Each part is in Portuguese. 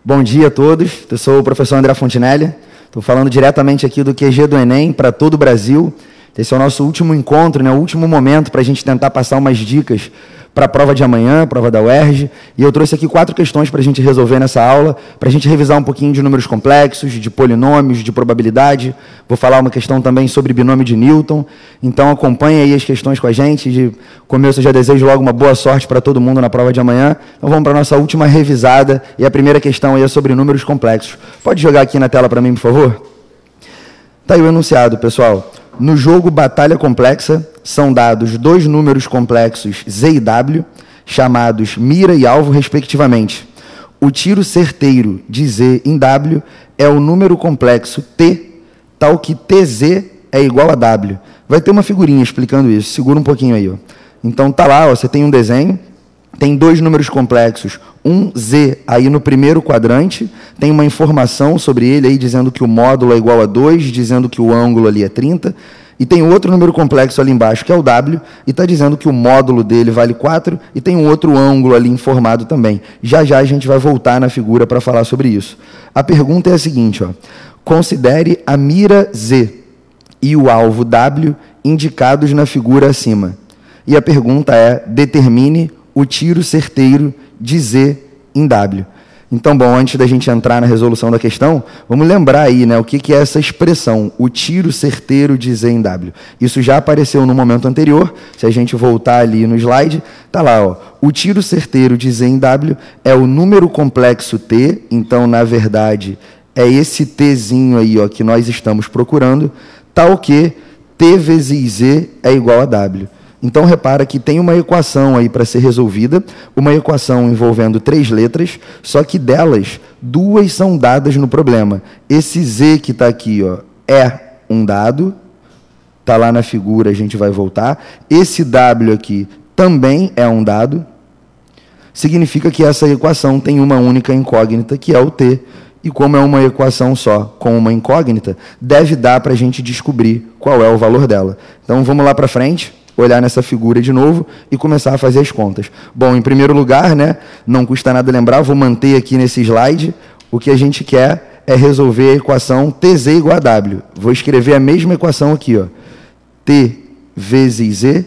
Bom dia a todos, eu sou o professor André Fontinelli, estou falando diretamente aqui do QG do Enem para todo o Brasil. Esse é o nosso último encontro, né, o último momento para a gente tentar passar umas dicas para a prova de amanhã, prova da UERJ, e eu trouxe aqui 4 questões para a gente resolver nessa aula, para a gente revisar um pouquinho de números complexos, de polinômios, de probabilidade. Vou falar uma questão também sobre binômio de Newton, então acompanhe aí as questões com a gente. De começo eu já desejo logo uma boa sorte para todo mundo na prova de amanhã. Então vamos para a nossa última revisada, e a primeira questão aí é sobre números complexos. Pode jogar aqui na tela para mim, por favor? Está aí o enunciado, pessoal. No jogo Batalha Complexa, são dados 2 números complexos Z e W, chamados mira e alvo, respectivamente. O tiro certeiro de Z em W é o número complexo T, tal que TZ é igual a W. Vai ter uma figurinha explicando isso, segura um pouquinho aí. Ó. Então tá lá, ó, você tem um desenho, tem 2 números complexos, um Z aí no primeiro quadrante, tem uma informação sobre ele aí dizendo que o módulo é igual a 2, dizendo que o ângulo ali é 30, e tem outro número complexo ali embaixo, que é o W, e está dizendo que o módulo dele vale 4, e tem um outro ângulo ali informado também. Já já a gente vai voltar na figura para falar sobre isso. A pergunta é a seguinte, ó, considere a mira Z e o alvo W indicados na figura acima. E a pergunta é, determine o tiro certeiro de Z em W. Então, bom, antes da gente entrar na resolução da questão, vamos lembrar aí, né, o que é essa expressão, o tiro certeiro de Z em W. Isso já apareceu no momento anterior, se a gente voltar ali no slide, tá lá, ó, o tiro certeiro de Z em W é o número complexo T, então, na verdade, é esse Tzinho aí, ó, que nós estamos procurando, tal que T vezes Z é igual a W. Então, repara que tem uma equação aí para ser resolvida, uma equação envolvendo 3 letras, só que delas, 2 são dadas no problema. Esse Z que está aqui, ó, é um dado, está lá na figura, a gente vai voltar. Esse W aqui também é um dado. Significa que essa equação tem uma única incógnita, que é o T. E como é uma equação só com uma incógnita, deve dar para a gente descobrir qual é o valor dela. Então, vamos lá para frente. Olhar nessa figura de novo e começar a fazer as contas. Bom, em primeiro lugar, né, não custa nada lembrar, vou manter aqui nesse slide, o que a gente quer é resolver a equação TZ igual a W. Vou escrever a mesma equação aqui, ó, T vezes Z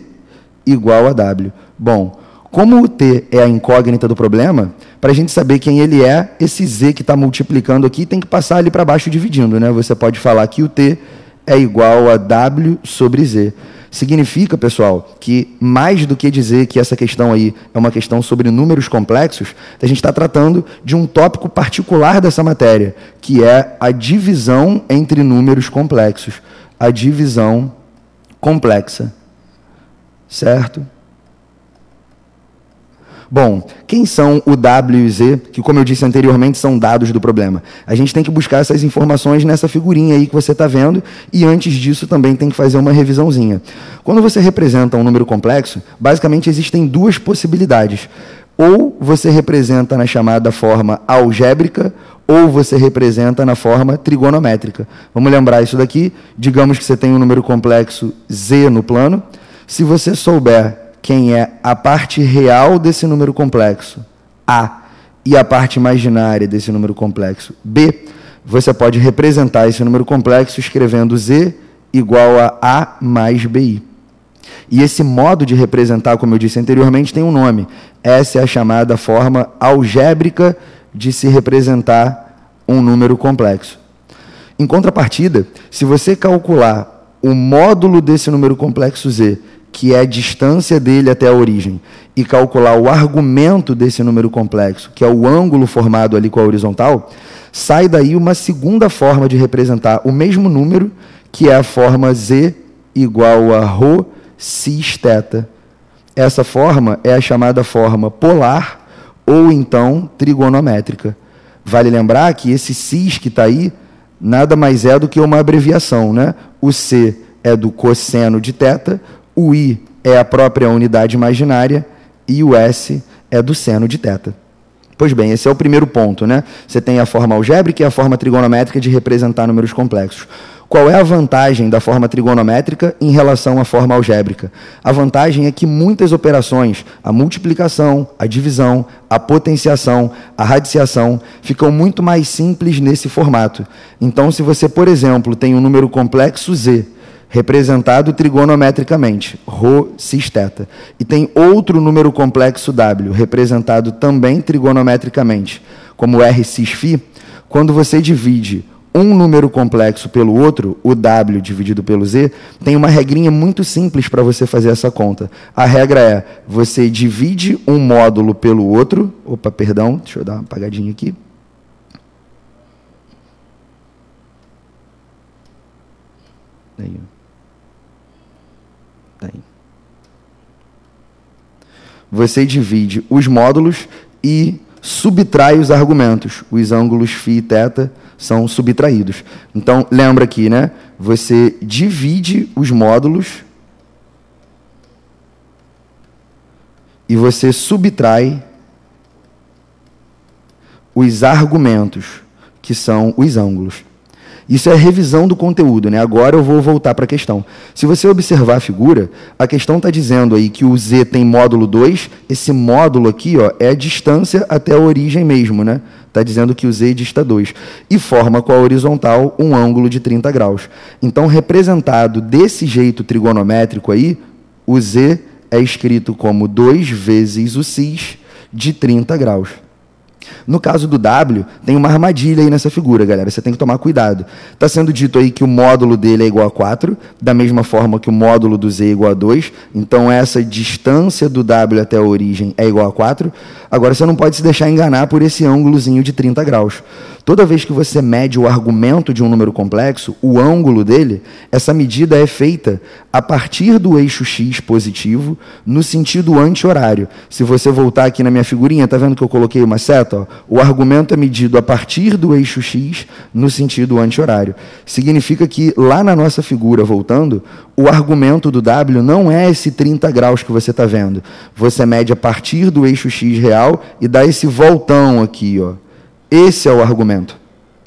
igual a W. Bom, como o T é a incógnita do problema, para a gente saber quem ele é, esse Z que está multiplicando aqui tem que passar ali para baixo dividindo, né? Você pode falar que o T é igual a W sobre Z. Significa, pessoal, que mais do que dizer que essa questão aí é uma questão sobre números complexos, a gente está tratando de um tópico particular dessa matéria, que é a divisão entre números complexos. A divisão complexa. Certo? Bom, quem são o W e o Z, que, como eu disse anteriormente, são dados do problema? A gente tem que buscar essas informações nessa figurinha aí que você está vendo, e antes disso também tem que fazer uma revisãozinha. Quando você representa um número complexo, basicamente existem 2 possibilidades. Ou você representa na chamada forma algébrica, ou você representa na forma trigonométrica. Vamos lembrar isso daqui. Digamos que você tem um número complexo Z no plano. Se você souber quem é a parte real desse número complexo, A, e a parte imaginária desse número complexo, B, você pode representar esse número complexo escrevendo Z igual a mais BI. E esse modo de representar, como eu disse anteriormente, tem um nome. Essa é a chamada forma algébrica de se representar um número complexo. Em contrapartida, se você calcular o módulo desse número complexo Z, que é a distância dele até a origem, e calcular o argumento desse número complexo, que é o ângulo formado ali com a horizontal, sai daí uma segunda forma de representar o mesmo número, que é a forma Z igual a ρ cis θ. Essa forma é a chamada forma polar ou então trigonométrica. Vale lembrar que esse cis que está aí nada mais é do que uma abreviação, né? O C é do cosseno de θ, o I é a própria unidade imaginária e o S é do seno de θ. Pois bem, esse é o primeiro ponto, né? Você tem a forma algébrica e a forma trigonométrica de representar números complexos. Qual é a vantagem da forma trigonométrica em relação à forma algébrica? A vantagem é que muitas operações, a multiplicação, a divisão, a potenciação, a radiciação, ficam muito mais simples nesse formato. Então, se você, por exemplo, tem um número complexo z, representado trigonometricamente, ρ, cis, θ, e tem outro número complexo w, representado também trigonometricamente, como r, cis, φ, quando você divide um número complexo pelo outro, o w dividido pelo z, tem uma regrinha muito simples para você fazer essa conta. A regra é, você divide um módulo pelo outro, deixa eu dar uma apagadinha aqui. Aí. Você divide os módulos e subtrai os argumentos. Os ângulos φ e θ são subtraídos. Então, lembra aqui, né? Você divide os módulos e você subtrai os argumentos, que são os ângulos. Isso é revisão do conteúdo, né? Agora eu vou voltar para a questão. Se você observar a figura, a questão está dizendo aí que o z tem módulo 2, esse módulo aqui, ó, é a distância até a origem mesmo, né? Está dizendo que o z dista 2. E forma com a horizontal um ângulo de 30 graus. Então, representado desse jeito trigonométrico aí, o z é escrito como 2 vezes o cis de 30 graus. No caso do W, tem uma armadilha aí nessa figura, galera. Você tem que tomar cuidado. Está sendo dito aí que o módulo dele é igual a 4, da mesma forma que o módulo do Z é igual a 2. Então, essa distância do W até a origem é igual a 4. Agora, você não pode se deixar enganar por esse ângulozinho de 30 graus. Toda vez que você mede o argumento de um número complexo, o ângulo dele, essa medida é feita a partir do eixo x positivo no sentido anti-horário. Se você voltar aqui na minha figurinha, está vendo que eu coloquei uma seta? Ó? O argumento é medido a partir do eixo x no sentido anti-horário. Significa que lá na nossa figura, voltando, o argumento do W não é esse 30 graus que você está vendo. Você mede a partir do eixo x real e dá esse voltão aqui, ó. Esse é o argumento.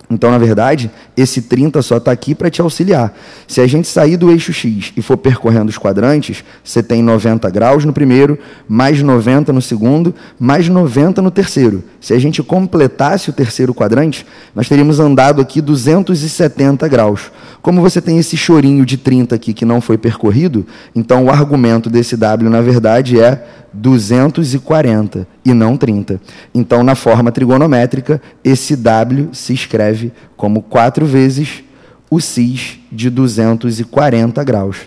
Então, na verdade, esse 30 só está aqui para te auxiliar. Se a gente sair do eixo x e for percorrendo os quadrantes, você tem 90 graus no primeiro, mais 90 no segundo, mais 90 no terceiro. Se a gente completasse o terceiro quadrante, nós teríamos andado aqui 270 graus. Como você tem esse chorinho de 30 aqui que não foi percorrido, então o argumento desse W, na verdade, é 240 e não 30. Então, na forma trigonométrica, esse W se escreve como 4 vezes o cis de 240 graus.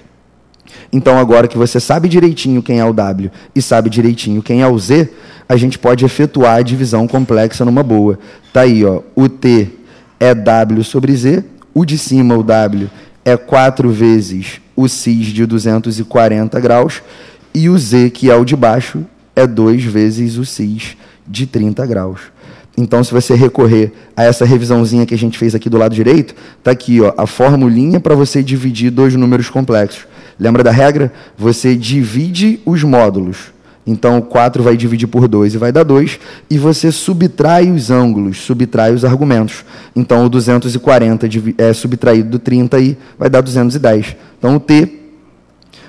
Então, agora que você sabe direitinho quem é o W e sabe direitinho quem é o Z, a gente pode efetuar a divisão complexa numa boa. Está aí, ó, o T é W sobre Z, o de cima, o W, é 4 vezes o cis de 240 graus, e o Z, que é o de baixo, é 2 vezes o cis de 30 graus. Então, se você recorrer a essa revisãozinha que a gente fez aqui do lado direito, está aqui, ó, a formulinha para você dividir dois números complexos. Lembra da regra? Você divide os módulos. Então, 4 vai dividir por 2 e vai dar 2, e você subtrai os ângulos, subtrai os argumentos. Então, o 240 é subtraído do 30 e vai dar 210. Então, o T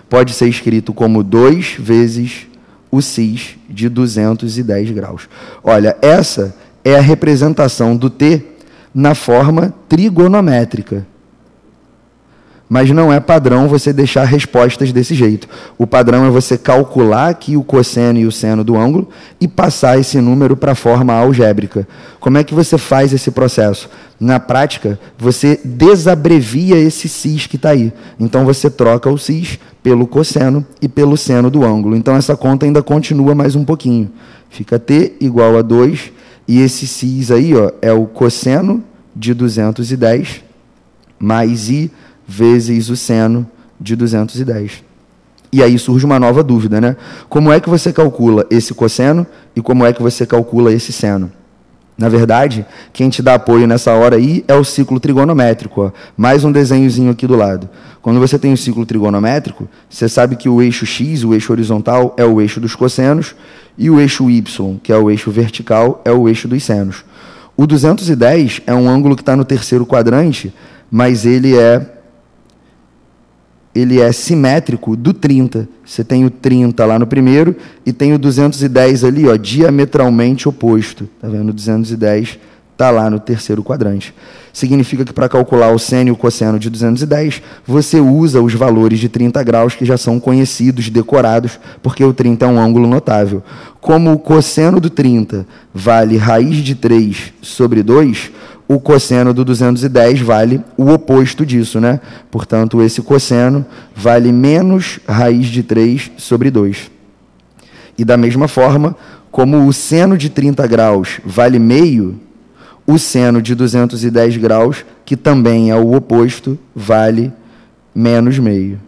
pode ser escrito como 2 vezes o cis de 210 graus. Olha, essa é a representação do T na forma trigonométrica. Mas não é padrão você deixar respostas desse jeito. O padrão é você calcular aqui o cosseno e o seno do ângulo e passar esse número para a forma algébrica. Como é que você faz esse processo? Na prática, você desabrevia esse cis que está aí. Então, você troca o cis pelo cosseno e pelo seno do ângulo. Então, essa conta ainda continua mais um pouquinho. Fica T igual a 2, e esse cis aí, ó, é o cosseno de 210 mais I vezes o seno de 210. E aí surge uma nova dúvida, né? Como é que você calcula esse cosseno e como é que você calcula esse seno? Na verdade, quem te dá apoio nessa hora aí é o ciclo trigonométrico. Ó. Mais um desenhozinho aqui do lado. Quando você tem o ciclo trigonométrico, você sabe que o eixo x, o eixo horizontal, é o eixo dos cossenos, e o eixo y, que é o eixo vertical, é o eixo dos senos. O 210 é um ângulo que está no terceiro quadrante, mas ele é ele é simétrico do 30. Você tem o 30 lá no primeiro e tem o 210 ali, ó, diametralmente oposto. Tá vendo? O 210 está lá no terceiro quadrante. Significa que para calcular o seno e o cosseno de 210, você usa os valores de 30 graus que já são conhecidos, decorados, porque o 30 é um ângulo notável. Como o cosseno do 30 vale raiz de 3 sobre 2, o cosseno do 210 vale o oposto disso, né? Portanto, esse cosseno vale menos raiz de 3 sobre 2. E da mesma forma, como o seno de 30 graus vale meio, o seno de 210 graus, que também é o oposto, vale menos meio.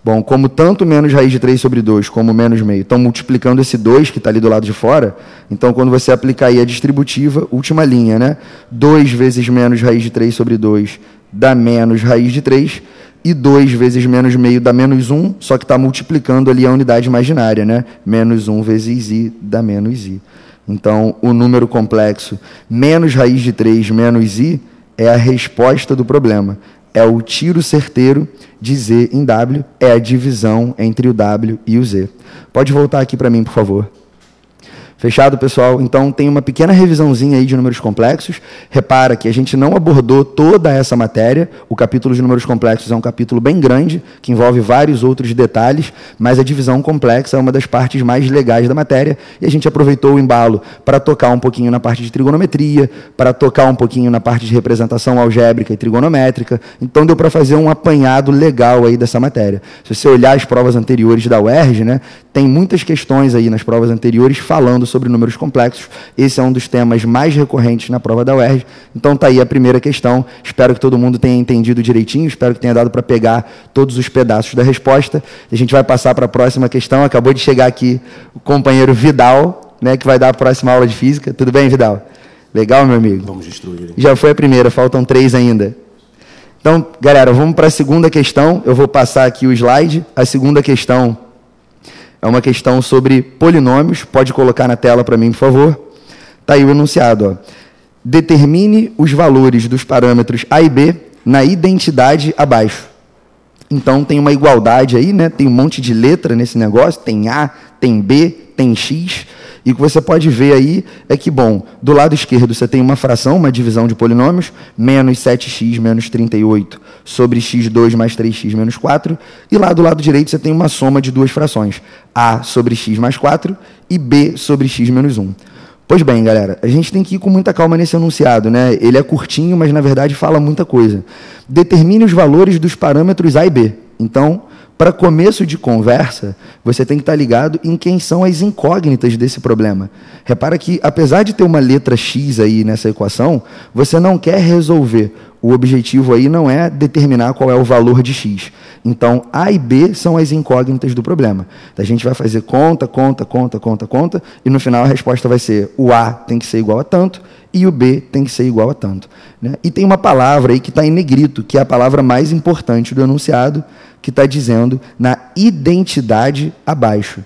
Bom, como tanto menos raiz de 3 sobre 2 como menos meio estão multiplicando esse 2 que está ali do lado de fora, então quando você aplicar aí a distributiva, última linha, né? 2 vezes menos raiz de 3 sobre 2 dá menos raiz de 3, e 2 vezes menos meio dá menos 1, só que está multiplicando ali a unidade imaginária, né? Menos 1 vezes i dá menos i. Então, o número complexo menos raiz de 3 menos i é a resposta do problema. É o tiro certeiro de Z em W, é a divisão entre o W e o Z. Pode voltar aqui para mim, por favor. Fechado, pessoal? Então, tem uma pequena revisãozinha aí de números complexos. Repara que a gente não abordou toda essa matéria. O capítulo de números complexos é um capítulo bem grande, que envolve vários outros detalhes, mas a divisão complexa é uma das partes mais legais da matéria, e a gente aproveitou o embalo para tocar um pouquinho na parte de trigonometria, para tocar um pouquinho na parte de representação algébrica e trigonométrica. Então, deu para fazer um apanhado legal aí dessa matéria. Se você olhar as provas anteriores da UERJ, né, tem muitas questões aí nas provas anteriores falando sobre números complexos. Esse é um dos temas mais recorrentes na prova da UERJ. Então está aí a primeira questão. Espero que todo mundo tenha entendido direitinho, espero que tenha dado para pegar todos os pedaços da resposta. A gente vai passar para a próxima questão. Acabou de chegar aqui o companheiro Vidal, né, que vai dar a próxima aula de física. Tudo bem, Vidal? Legal, meu amigo? Vamos destruir. Já foi a primeira, faltam 3 ainda. Então, galera, vamos para a segunda questão. Eu vou passar aqui o slide. A segunda questão é uma questão sobre polinômios. Pode colocar na tela para mim, por favor. Está aí o enunciado. Ó. Determine os valores dos parâmetros A e B na identidade abaixo. Então, tem uma igualdade aí, né? Tem um monte de letra nesse negócio. Tem A, tem B, tem X. E o que você pode ver aí é que, bom, do lado esquerdo você tem uma fração, uma divisão de polinômios, menos 7x menos 38 sobre x2 mais 3x menos 4, e lá do lado direito você tem uma soma de duas frações, a sobre x mais 4 e b sobre x menos 1. Pois bem, galera, a gente tem que ir com muita calma nesse enunciado, né? Ele é curtinho, mas na verdade fala muita coisa. Determine os valores dos parâmetros a e b. Então, para começo de conversa, você tem que estar ligado em quem são as incógnitas desse problema. Repara que, apesar de ter uma letra x aí nessa equação, você não quer resolver. O objetivo aí não é determinar qual é o valor de x. Então, A e B são as incógnitas do problema. Então, a gente vai fazer conta, e no final a resposta vai ser o A tem que ser igual a tanto e o B tem que ser igual a tanto. Né? E tem uma palavra aí que está em negrito, que é a palavra mais importante do enunciado, que está dizendo na identidade abaixo.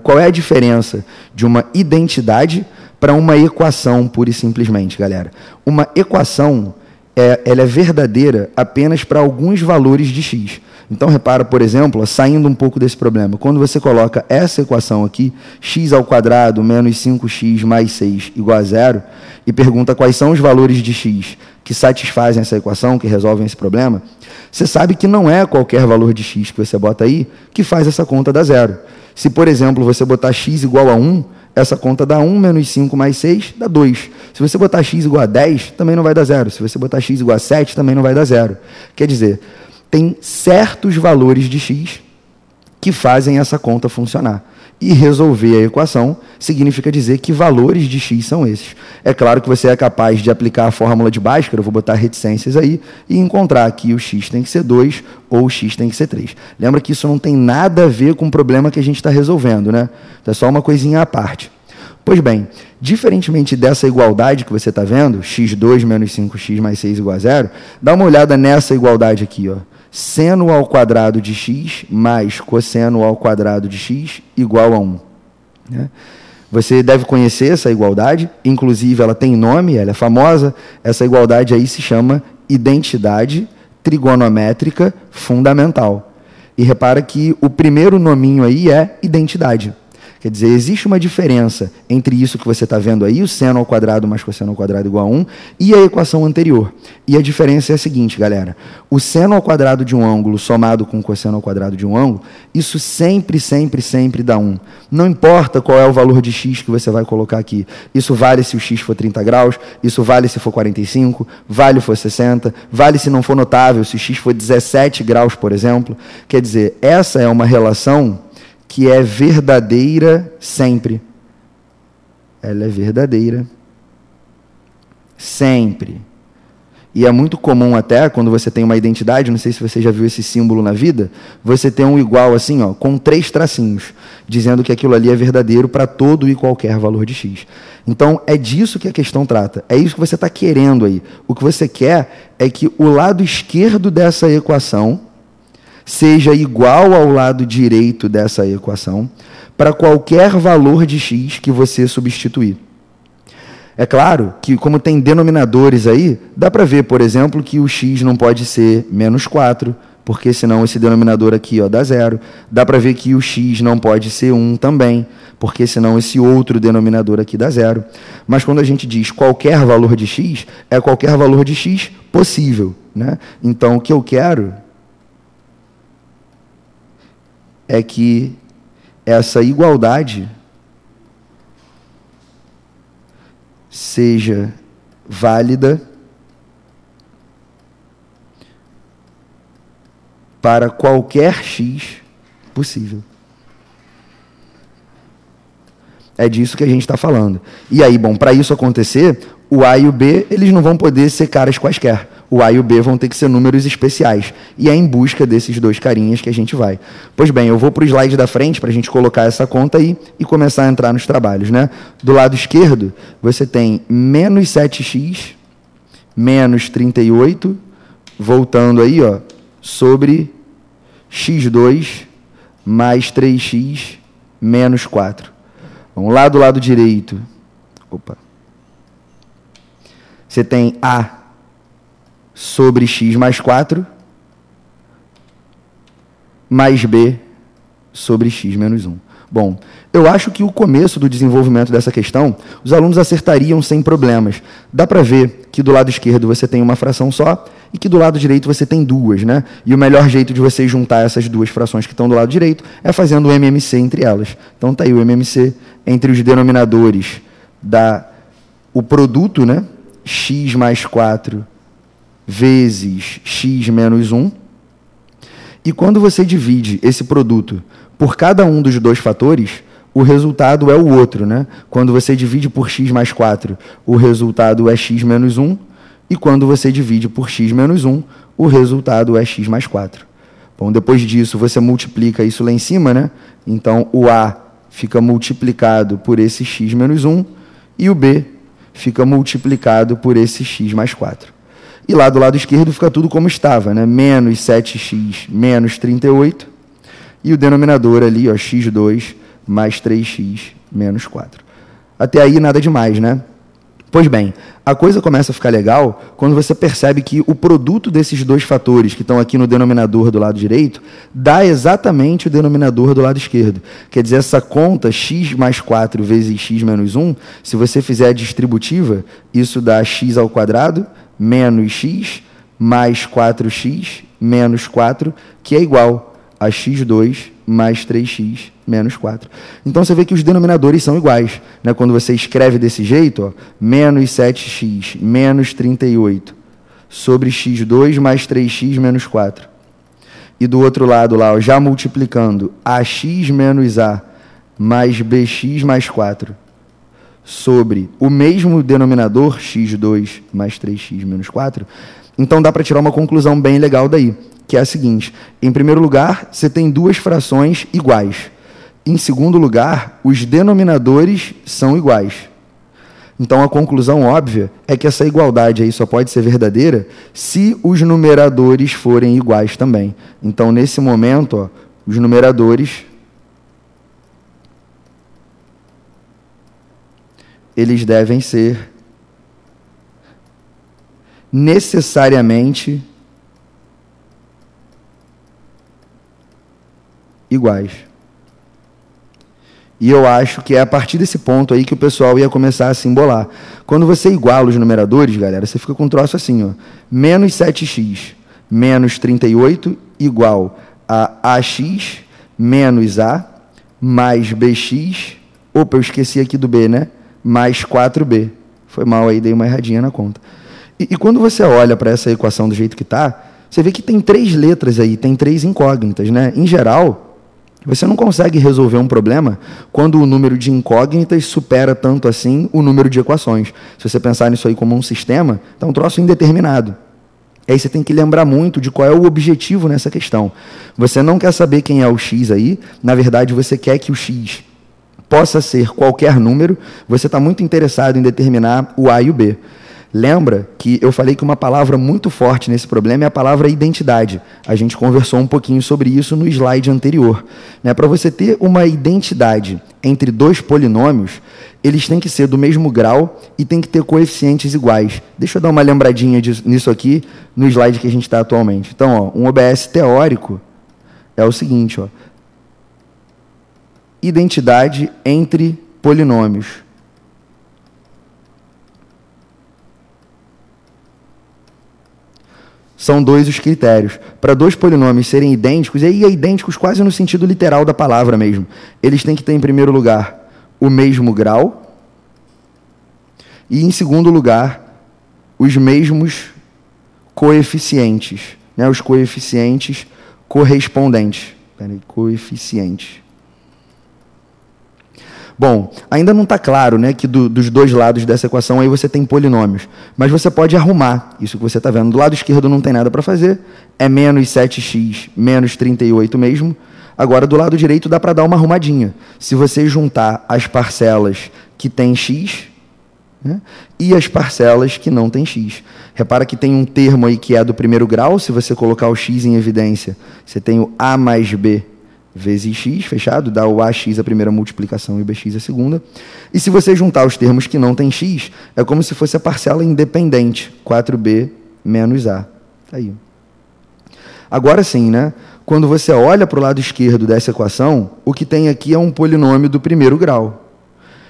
Qual é a diferença de uma identidade para uma equação, pura e simplesmente, galera? Uma equação, ela é verdadeira apenas para alguns valores de x. Então, repara, por exemplo, saindo um pouco desse problema, quando você coloca essa equação aqui, x ao quadrado menos 5x mais 6 igual a 0, e pergunta quais são os valores de x que satisfazem essa equação, que resolvem esse problema, você sabe que não é qualquer valor de x que você bota aí que faz essa conta dar 0. Se, por exemplo, você botar x igual a 1, essa conta dá 1 menos 5 mais 6 dá 2. Se você botar x igual a 10, também não vai dar 0. Se você botar x igual a 7, também não vai dar 0. Quer dizer, tem certos valores de x que fazem essa conta funcionar. E resolver a equação significa dizer que valores de x são esses. É claro que você é capaz de aplicar a fórmula de Bhaskara, eu vou botar reticências aí, e encontrar que o x tem que ser 2 ou o x tem que ser 3. Lembra que isso não tem nada a ver com o problema que a gente está resolvendo, né? Então é só uma coisinha à parte. Pois bem, diferentemente dessa igualdade que você está vendo, x2 menos 5x mais 6 igual a 0, dá uma olhada nessa igualdade aqui, ó. Seno ao quadrado de x mais cosseno ao quadrado de x igual a 1. Né? Você deve conhecer essa igualdade, inclusive ela tem nome, ela é famosa. Essa igualdade aí se chama identidade trigonométrica fundamental. E repara que o primeiro nominho aí é identidade. Quer dizer, existe uma diferença entre isso que você está vendo aí, o seno ao quadrado mais cosseno ao quadrado igual a 1, e a equação anterior. E a diferença é a seguinte, galera. O seno ao quadrado de um ângulo somado com o cosseno ao quadrado de um ângulo, isso sempre, sempre, sempre dá 1. Não importa qual é o valor de x que você vai colocar aqui. Isso vale se o x for 30 graus, isso vale se for 45, vale se for 60, vale se não for notável, se o x for 17 graus, por exemplo. Quer dizer, essa é uma relação que é verdadeira sempre. Ela é verdadeira sempre. E é muito comum até, quando você tem uma identidade, não sei se você já viu esse símbolo na vida, você tem um igual assim, ó, com 3 tracinhos, dizendo que aquilo ali é verdadeiro para todo e qualquer valor de x. Então, é disso que a questão trata. É isso que você está querendo aí. O que você quer é que o lado esquerdo dessa equação seja igual ao lado direito dessa equação para qualquer valor de x que você substituir. É claro que, como tem denominadores aí, dá para ver, por exemplo, que o x não pode ser menos 4, porque senão esse denominador aqui ó, dá 0. Dá para ver que o x não pode ser 1 também, porque senão esse outro denominador aqui dá 0. Mas quando a gente diz qualquer valor de x, é qualquer valor de x possível, né? Então, o que eu quero é que essa igualdade seja válida para qualquer x possível. É disso que a gente está falando. E aí, bom, para isso acontecer, o A e o B eles não vão poder ser caras quaisquer. O A e o B vão ter que ser números especiais. E é em busca desses dois carinhas que a gente vai. Pois bem, eu vou para o slide da frente para a gente colocar essa conta aí e começar a entrar nos trabalhos, né? Do lado esquerdo, você tem menos 7x, menos 38, voltando aí, ó, sobre x2 mais 3x menos 4. Vamos lá do lado direito. Opa. Você tem A sobre x mais 4, mais B sobre x menos 1. Bom, eu acho que o começo do desenvolvimento dessa questão, os alunos acertariam sem problemas. Dá para ver que do lado esquerdo você tem uma fração só e que do lado direito você tem duas, né? E o melhor jeito de você juntar essas duas frações que estão do lado direito é fazendo o MMC entre elas. Então tá aí o MMC entre os denominadores o produto, né? X mais 4 vezes x menos 1. E quando você divide esse produto por cada um dos dois fatores, o resultado é o outro, né? Quando você divide por x mais 4, o resultado é x menos 1. E quando você divide por x menos 1, o resultado é x mais 4. Bom, depois disso, você multiplica isso lá em cima, né? Então, o A fica multiplicado por esse x menos 1 e o B fica multiplicado por esse x mais 4. E lá do lado esquerdo fica tudo como estava, né? Menos 7x menos 38. E o denominador ali, ó, x2 mais 3x menos 4. Até aí nada demais, né? Pois bem, a coisa começa a ficar legal quando você percebe que o produto desses dois fatores que estão aqui no denominador do lado direito dá exatamente o denominador do lado esquerdo. Quer dizer, essa conta x mais 4 vezes x menos 1, se você fizer a distributiva, isso dá x ao quadrado menos x mais 4x menos 4, que é igual a x2 mais 3x menos 4. Então, você vê que os denominadores são iguais, né? Quando você escreve desse jeito, ó, menos 7x menos 38 sobre x2 mais 3x menos 4. E do outro lado, lá, ó, já multiplicando ax menos a mais bx mais 4 sobre o mesmo denominador, x2 mais 3x menos 4, então dá para tirar uma conclusão bem legal daí, que é a seguinte: em primeiro lugar, você tem duas frações iguais. Em segundo lugar, os denominadores são iguais. Então, a conclusão óbvia é que essa igualdade aí só pode ser verdadeira se os numeradores forem iguais também. Então, nesse momento, ó, os numeradores eles devem ser necessariamente iguais. E eu acho que é a partir desse ponto aí que o pessoal ia começar a se embolar. Quando você iguala os numeradores, galera, você fica com um troço assim, ó. Menos 7x menos 38 igual a AX menos A mais BX. Opa, eu esqueci aqui do B, né? Mais 4B. Foi mal aí, dei uma erradinha na conta. E quando você olha para essa equação do jeito que está, você vê que tem 3 letras aí, tem 3 incógnitas, né? Em geral, você não consegue resolver um problema quando o número de incógnitas supera tanto assim o número de equações. Se você pensar nisso aí como um sistema, tá um troço indeterminado. Aí você tem que lembrar muito de qual é o objetivo nessa questão. Você não quer saber quem é o x aí, na verdade você quer que o x possa ser qualquer número, você está muito interessado em determinar o a e o b. Lembra que eu falei que uma palavra muito forte nesse problema é a palavra identidade. A gente conversou um pouquinho sobre isso no slide anterior. Para você ter uma identidade entre 2 polinômios, eles têm que ser do mesmo grau e têm que ter coeficientes iguais. Deixa eu dar uma lembradinha nisso aqui no slide que a gente está atualmente. Então, ó, um OBS teórico é o seguinte, ó, identidade entre polinômios. São 2 os critérios. Para 2 polinômios serem idênticos, e aí é idênticos quase no sentido literal da palavra mesmo, eles têm que ter, em primeiro lugar, o mesmo grau, e, em segundo lugar, os mesmos coeficientes, né? Os coeficientes correspondentes. Coeficientes. Bom, ainda não está claro, né, que dos 2 lados dessa equação aí você tem polinômios, mas você pode arrumar isso que você está vendo. Do lado esquerdo não tem nada para fazer, é menos 7x menos 38 mesmo. Agora, do lado direito dá para dar uma arrumadinha. Se você juntar as parcelas que têm x, né, e as parcelas que não têm x. Repara que tem um termo aí que é do primeiro grau, se você colocar o x em evidência, você tem o a mais b vezes x, fechado, dá o ax a primeira multiplicação e o bx a segunda. E se você juntar os termos que não tem x, é como se fosse a parcela independente, 4b menos a. Tá aí. Agora sim, né? Quando você olha para o lado esquerdo dessa equação, o que tem aqui é um polinômio do primeiro grau.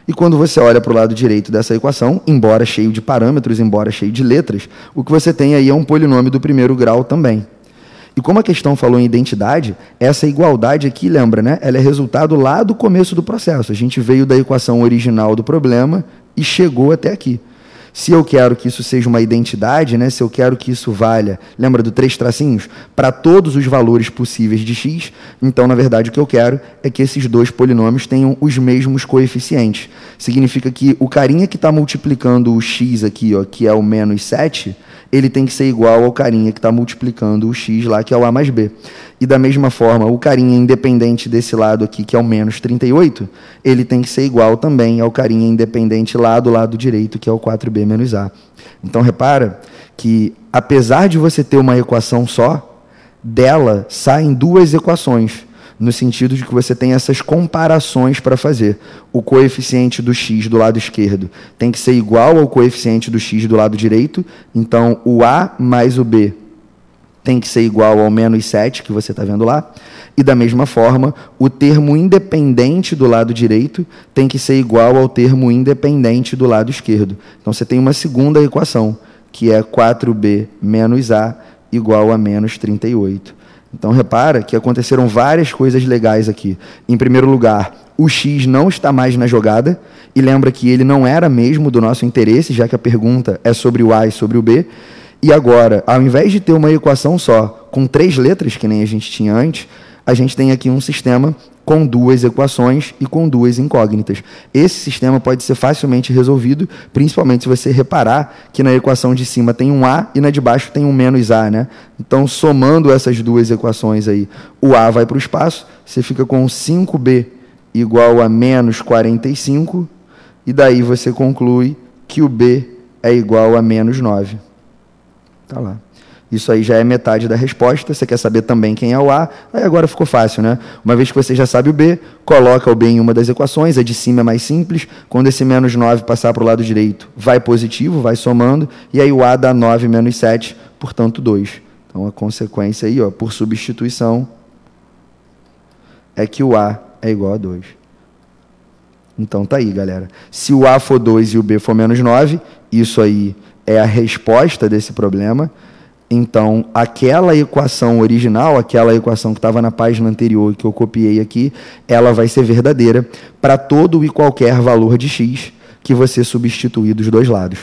E quando você olha para o lado direito dessa equação, embora cheio de parâmetros, embora cheio de letras, o que você tem aí é um polinômio do primeiro grau também. E como a questão falou em identidade, essa igualdade aqui, lembra, né? Ela é resultado lá do começo do processo. A gente veio da equação original do problema e chegou até aqui. Se eu quero que isso seja uma identidade, né? Se eu quero que isso valha, lembra do 3 tracinhos? Para todos os valores possíveis de x, então, na verdade, o que eu quero é que esses 2 polinômios tenham os mesmos coeficientes. Significa que o carinha que está multiplicando o x aqui, ó, que é o menos 7, ele tem que ser igual ao carinha que está multiplicando o x lá, que é o a mais b. E da mesma forma, o carinha independente desse lado aqui, que é o menos 38, ele tem que ser igual também ao carinha independente lá do lado direito, que é o 4b menos a. Então, repara que, apesar de você ter uma equação só, dela saem 2 equações, no sentido de que você tem essas comparações para fazer. O coeficiente do x do lado esquerdo tem que ser igual ao coeficiente do x do lado direito, então o a mais o b tem que ser igual ao menos 7, que você está vendo lá, e da mesma forma, o termo independente do lado direito tem que ser igual ao termo independente do lado esquerdo. Então você tem uma segunda equação, que é 4b menos a igual a menos 38. Então, repara que aconteceram várias coisas legais aqui. Em primeiro lugar, o x não está mais na jogada, e lembra que ele não era mesmo do nosso interesse, já que a pergunta é sobre o a e sobre o b. E agora, ao invés de ter uma equação só, com 3 letras, que nem a gente tinha antes, a gente tem aqui um sistema com 2 equações e com 2 incógnitas. Esse sistema pode ser facilmente resolvido, principalmente se você reparar que na equação de cima tem um a e na de baixo tem um menos a, né? Então, somando essas 2 equações aí, o a vai para o espaço, você fica com 5b igual a menos 45, e daí você conclui que o b é igual a menos 9. Tá lá. Isso aí já é metade da resposta. Você quer saber também quem é o A, aí agora ficou fácil, né? Uma vez que você já sabe o B, coloca o B em uma das equações, a de cima é mais simples, quando esse menos 9 passar para o lado direito, vai positivo, vai somando, e aí o A dá 9 menos 7, portanto 2. Então a consequência aí, ó, por substituição, é que o A é igual a 2. Então tá aí, galera. Se o A for 2 e o B for menos 9, isso aí é a resposta desse problema. Então, aquela equação original, aquela equação que estava na página anterior que eu copiei aqui, ela vai ser verdadeira para todo e qualquer valor de x que você substituir dos dois lados.